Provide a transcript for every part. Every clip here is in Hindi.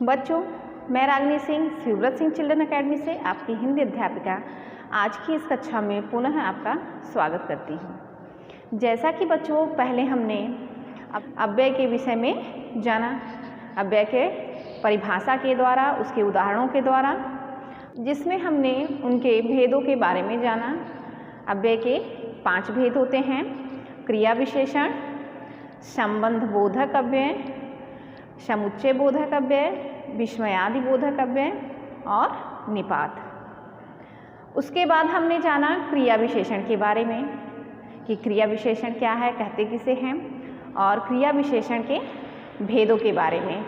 बच्चों, मैं रागिनी सिंह शिवव्रत सिंह चिल्ड्रन अकेडमी से आपकी हिंदी अध्यापिका आज की इस कक्षा में पुनः आपका स्वागत करती हूँ। जैसा कि बच्चों पहले हमने अव्यय के विषय में जाना, अव्यय के परिभाषा के द्वारा, उसके उदाहरणों के द्वारा, जिसमें हमने उनके भेदों के बारे में जाना। अव्यय के 5 भेद होते हैं: क्रिया विशेषण, संबंध बोधक अव्यय, समुच्चय बोधक अव्यय, विस्मयादि बोधक अव्यय और निपात। उसके बाद हमने जाना क्रिया विशेषण के बारे में कि क्रिया विशेषण क्या है, कहते किसे हैं, और क्रिया विशेषण के भेदों के बारे में।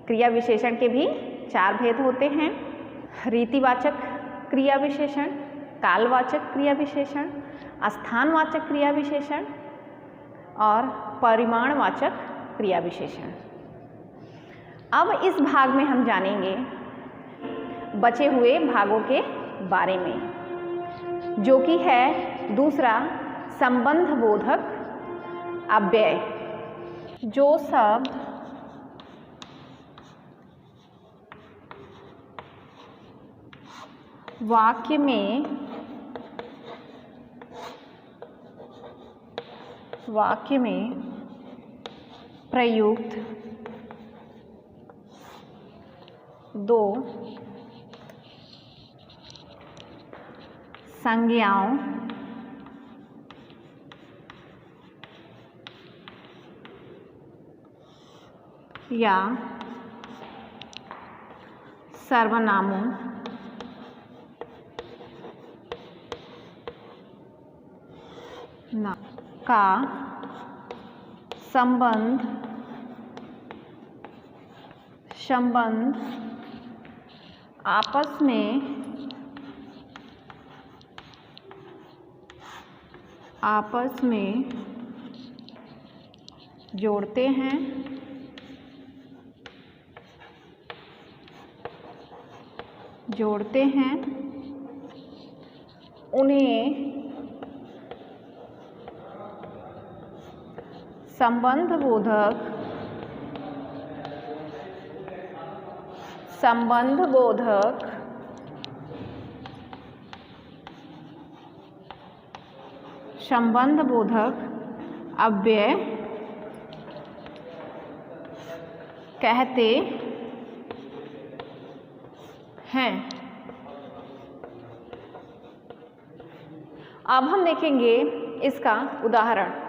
क्रिया विशेषण के भी 4 भेद होते हैं: रीतिवाचक क्रिया विशेषण, कालवाचक क्रिया विशेषण, स्थानवाचक क्रिया विशेषण और परिमाणवाचक क्रिया विशेषण। अब इस भाग में हम जानेंगे बचे हुए भागों के बारे में, जो कि है दूसरा संबंध बोधक अव्यय। जो शब्द वाक्य में प्रयुक्त 2 संज्ञाओं या सर्वनामों का संबंध आपस में जोड़ते हैं, उन्हें संबंध बोधक अव्यय कहते हैं। अब हम देखेंगे इसका उदाहरण।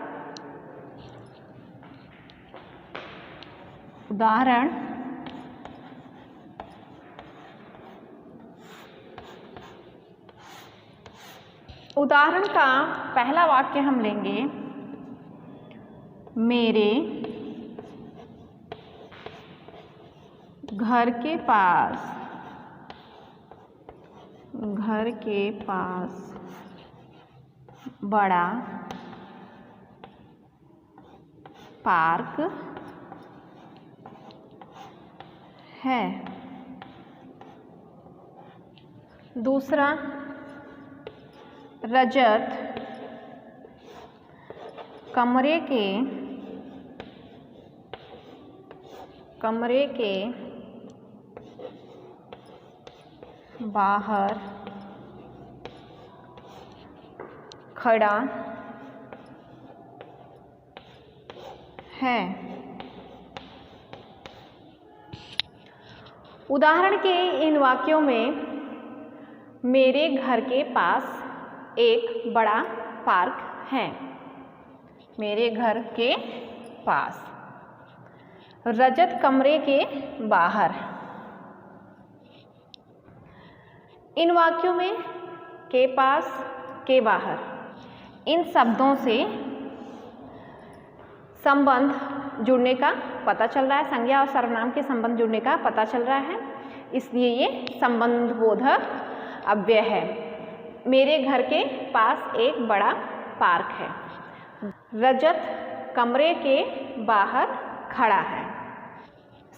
उदाहरण का पहला वाक्य हम लेंगे: मेरे घर के पास बड़ा पार्क है। दूसरा, रजत कमरे के बाहर खड़ा है। उदाहरण के इन वाक्यों में मेरे घर के पास एक बड़ा पार्क है। मेरे घर के पास, रजत कमरे के बाहर। इन वाक्यों में के पास, के बाहर, इन शब्दों से संबंध जुड़ने का पता चल रहा है, संज्ञा और सर्वनाम के संबंध जुड़ने का पता चल रहा है, इसलिए ये संबंध बोधक अव्यय है। मेरे घर के पास एक बड़ा पार्क है। रजत कमरे के बाहर खड़ा है।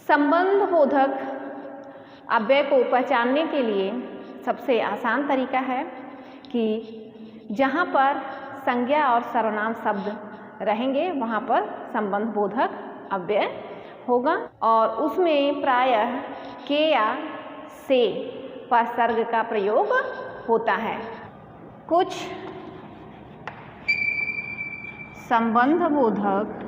संबंध बोधक अव्यय को पहचानने के लिए सबसे आसान तरीका है कि जहाँ पर संज्ञा और सर्वनाम शब्द रहेंगे वहाँ पर संबंध बोधक अव्यय होगा और उसमें प्रायः के या से उपसर्ग का प्रयोग होता है। कुछ संबंधबोधक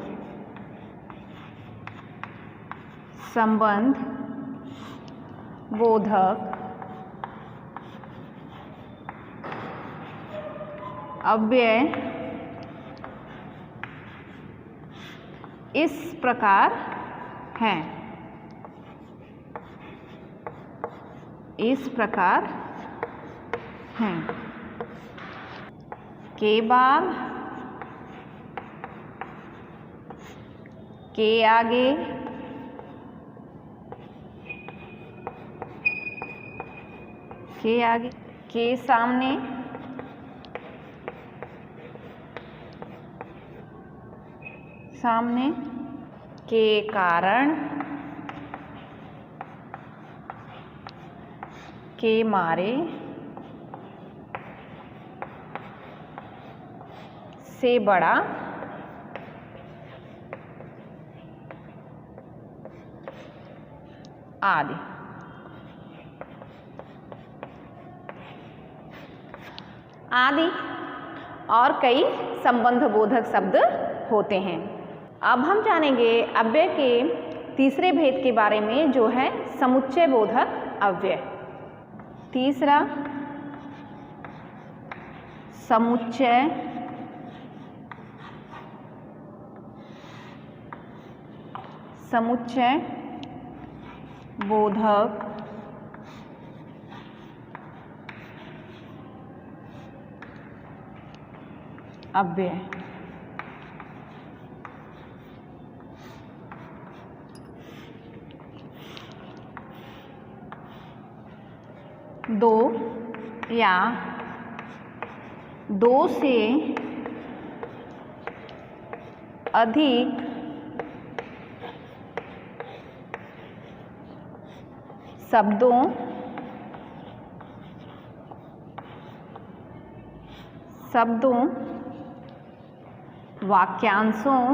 अव्यय इस प्रकार हैं। के बाद, के आगे, के सामने, के कारण, के मारे, से बड़ा, आदि। और कई संबंधबोधक शब्द होते हैं। अब हम जानेंगे अव्यय के तीसरे भेद के बारे में, जो है समुच्चय बोधक अव्यय। तीसरा, समुच्चय बोधक अव्यय। दो या दो से अधिक शब्दों, वाक्यांशों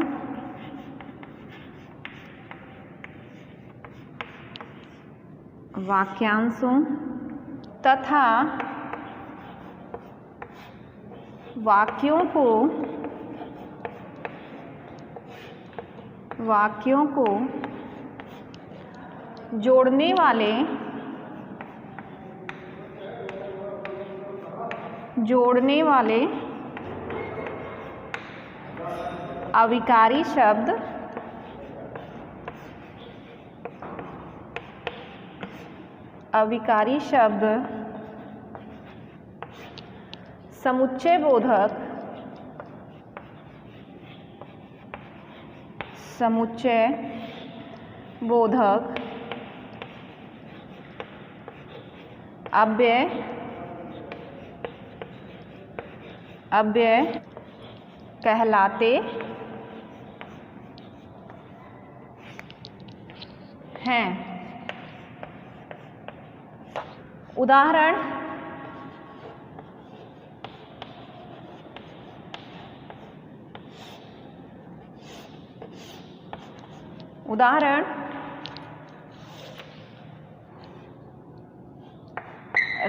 तथा वाक्यों को जोड़ने वाले अविकारी शब्द समुच्चय बोधक अव्यय कहलाते हैं। उदाहरण,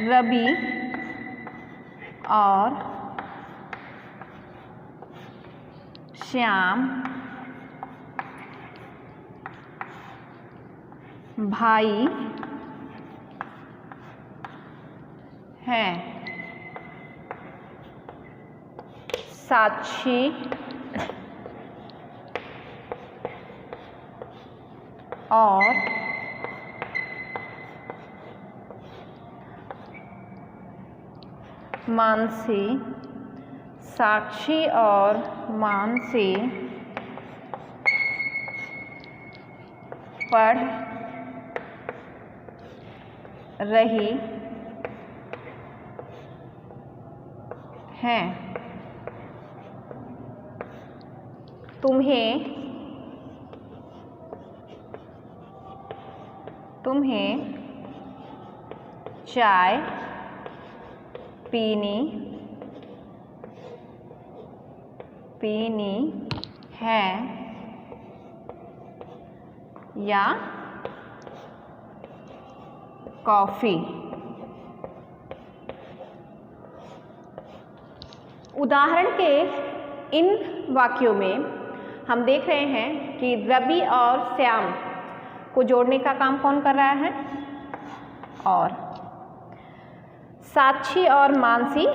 रवि और श्याम भाई हैं। साक्षी और मानसी, साक्षी और मानसी पढ़ रही हैं। तुम्हें चाय पीनी है। या कॉफ़ी। उदाहरण के इन वाक्यों में हम देख रहे हैं कि रवि और श्याम को जोड़ने का काम कौन कर रहा है, और साक्षी और मानसी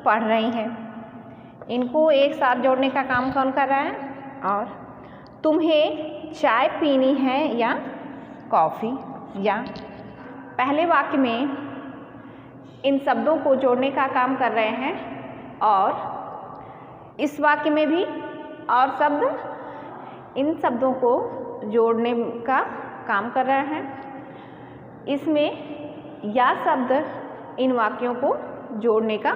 पढ़ रही हैं, इनको एक साथ जोड़ने का काम कौन कर रहा है, और तुम्हें चाय पीनी है या कॉफ़ी। या पहले वाक्य में इन शब्दों को जोड़ने का काम कर रहे हैं, और इस वाक्य में भी और शब्द इन शब्दों को जोड़ने का काम कर रहे हैं। इसमें या शब्द इन वाक्यों को जोड़ने का,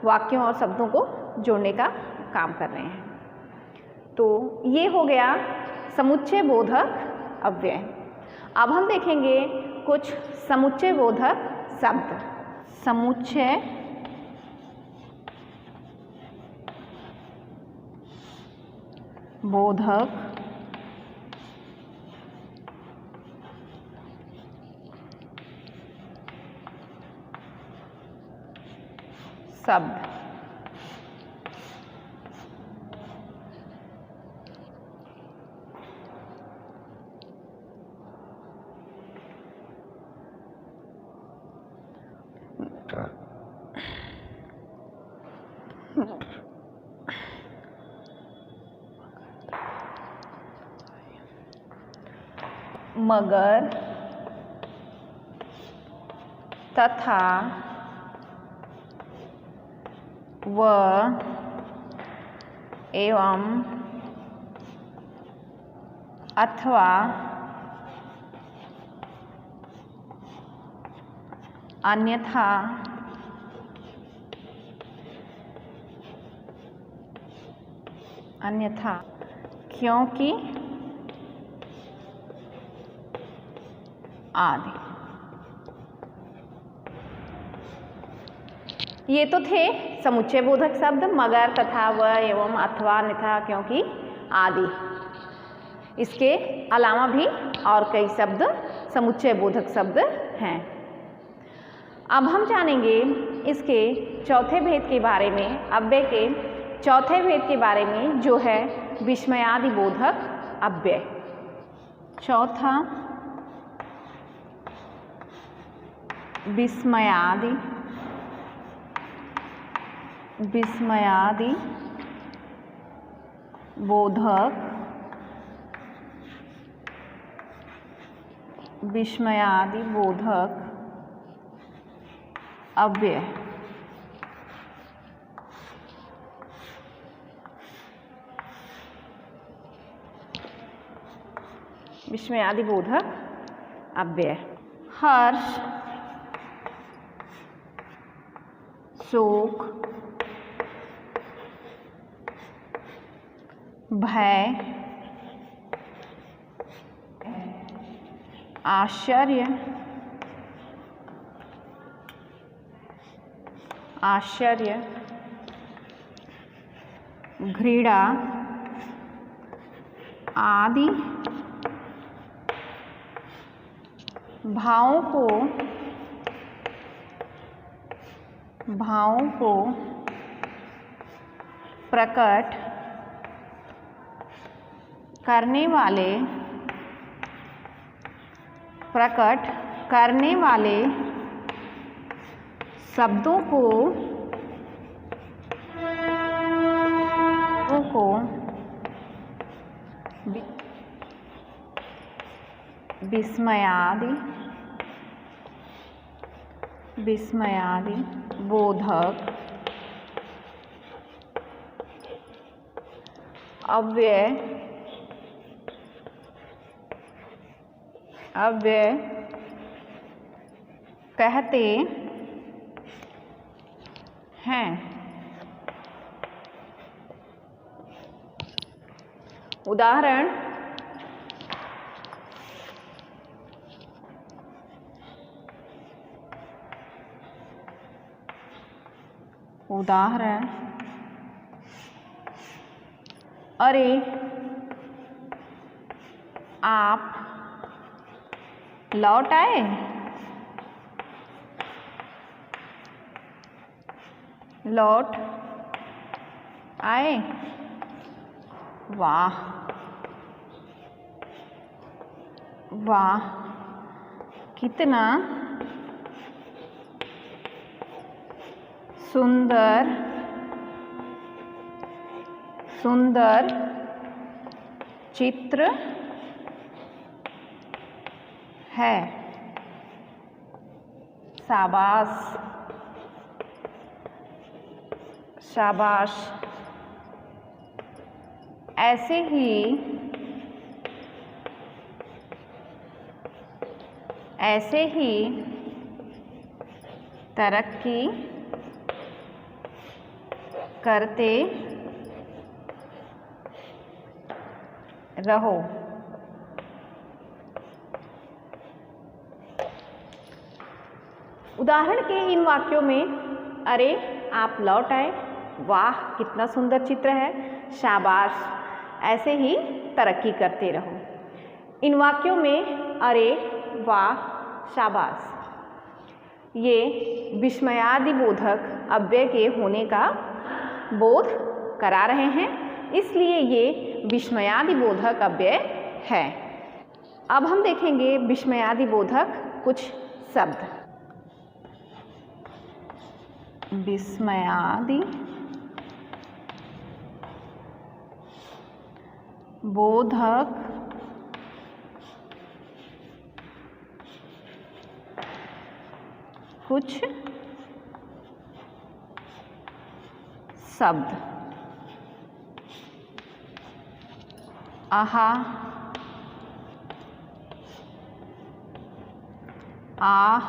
वाक्यों और शब्दों को जोड़ने का काम कर रहे हैं। तो ये हो गया समुच्चय बोधक अव्यय। अब हम देखेंगे कुछ समुच्चय बोधक शब्द। समुच्चय बोधक शब्द। मगर, तथा, व, एवं, अथवा, अन्यथा, अन्यथा, क्योंकि आदि। ये तो थे समुच्चय बोधक शब्द मगर, तथा, व, एवं, अथवा, अन्यथा, क्योंकि आदि। इसके अलावा भी और कई शब्द समुच्चय बोधक शब्द हैं। अब हम जानेंगे इसके चौथे भेद के बारे में, अव्यय के चौथे भेद के बारे में, जो है विस्मयादि बोधक अव्यय। चौथा विस्मयादि, विस्मयादि बोधक, विस्मयादि बोधक अव्यय। विस्मयादि बोधक अव्यय। हर्ष, शोक, भय, आश्चर्य, आश्चर्य, घृणा आदि भावों को प्रकट करने वाले शब्दों को विस्मयादि बोधक अव्यय कहते हैं। उदाहरण, अरे, आप, लौट आए, लौट आए। वाह वाह, कितना सुंदर सुंदर चित्र है। शाबाश शाबाश। ऐसे ही तरक्की करते रहो। उदाहरण के इन वाक्यों में अरे आप लौट आए, वाह कितना सुंदर चित्र है, शाबाश ऐसे ही तरक्की करते रहो। इन वाक्यों में अरे, वाह, शाबाश ये विस्मयादिबोधक अव्यय के होने का बोध करा रहे हैं, इसलिए ये विस्मयादिबोधक अव्यय है। अब हम देखेंगे विस्मयादिबोधक कुछ शब्द। विस्मयादि बोधक कुछ शब्द। आहा, आह,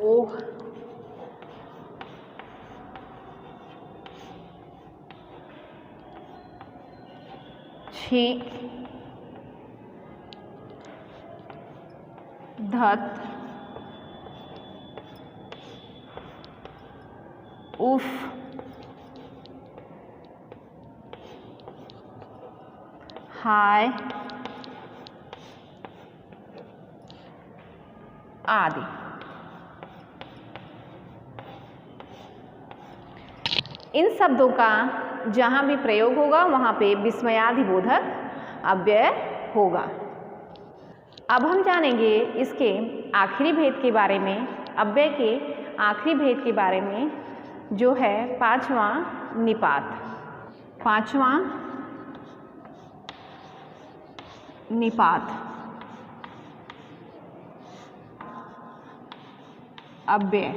ओह, छी, धत, उफ, हाय आदि। इन शब्दों का जहाँ भी प्रयोग होगा वहाँ पे विस्मयादिबोधक अव्यय होगा। अब हम जानेंगे इसके आखिरी भेद के बारे में, अव्यय के आखिरी भेद के बारे में, जो है पांचवा निपात। पांचवा निपात अव्यय।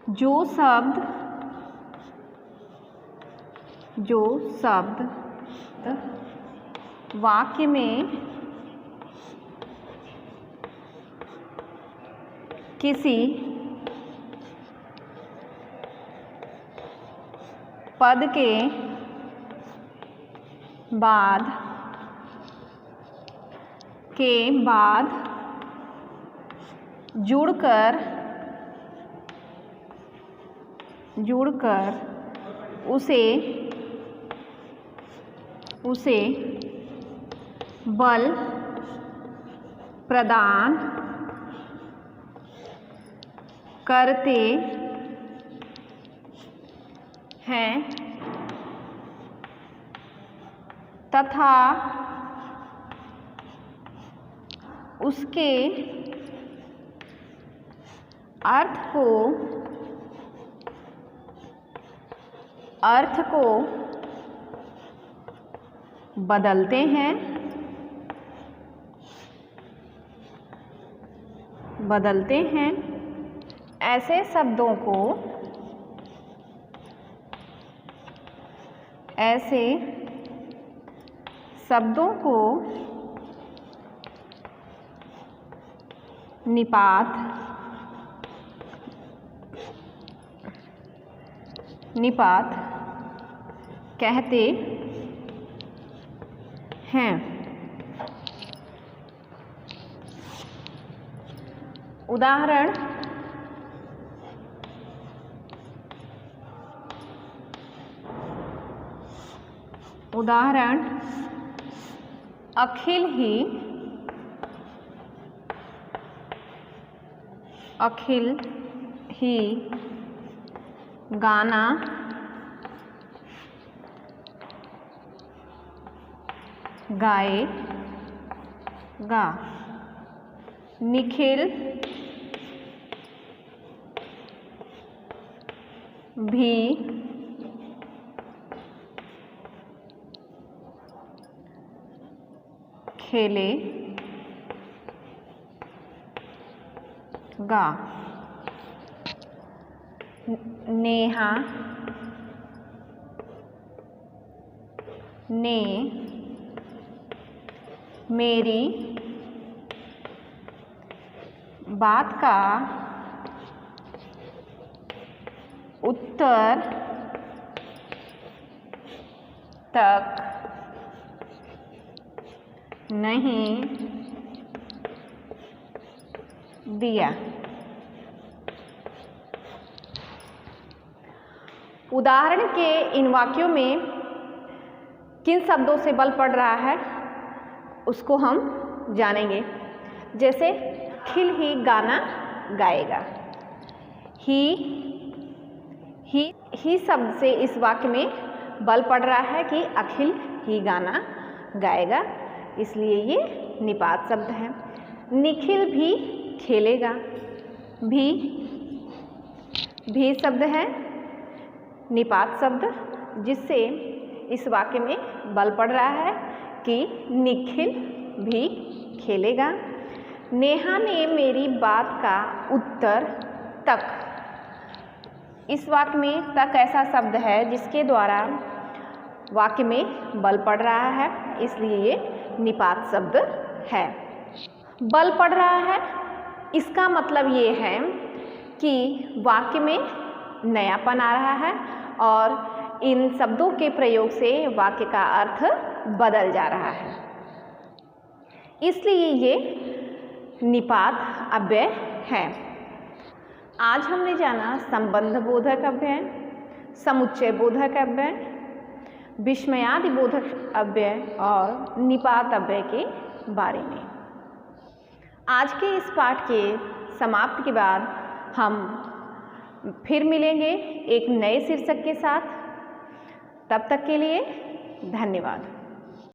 जो शब्द वाक्य में किसी पद के बाद जुड़कर उसे बल प्रदान करते हैं तथा उसके अर्थ को बदलते हैं। ऐसे शब्दों को निपात कहते हैं। उदाहरण उदाहरण अखिल ही गाना गाएगा। निखिल भी खेलेगा। नेहा ने मेरी बात का उत्तर तक नहीं दिया। उदाहरण के इन वाक्यों में किन शब्दों से बल पड़ रहा है उसको हम जानेंगे। जैसे अखिल ही गाना गाएगा। ही शब्द से इस वाक्य में बल पड़ रहा है कि अखिल ही गाना गाएगा, इसलिए ये निपात शब्द है। निखिल भी खेलेगा। भी शब्द है निपात शब्द, जिससे इस वाक्य में बल पड़ रहा है कि निखिल भी खेलेगा। नेहा ने मेरी बात का उत्तर तक, इस वाक्य में तक ऐसा शब्द है जिसके द्वारा वाक्य में बल पड़ रहा है, इसलिए ये निपात शब्द है। बल पड़ रहा है इसका मतलब ये है कि वाक्य में नयापन आ रहा है और इन शब्दों के प्रयोग से वाक्य का अर्थ बदल जा रहा है, इसलिए ये निपात अव्यय है। आज हमने जाना संबंध बोधक अव्यय, समुच्चय बोधक अव्यय, विस्मयादि बोधक अव्यय और निपात अव्यय के बारे में। आज के इस पाठ के समाप्ति के बाद हम फिर मिलेंगे एक नए शीर्षक के साथ। तब तक के लिए धन्यवाद।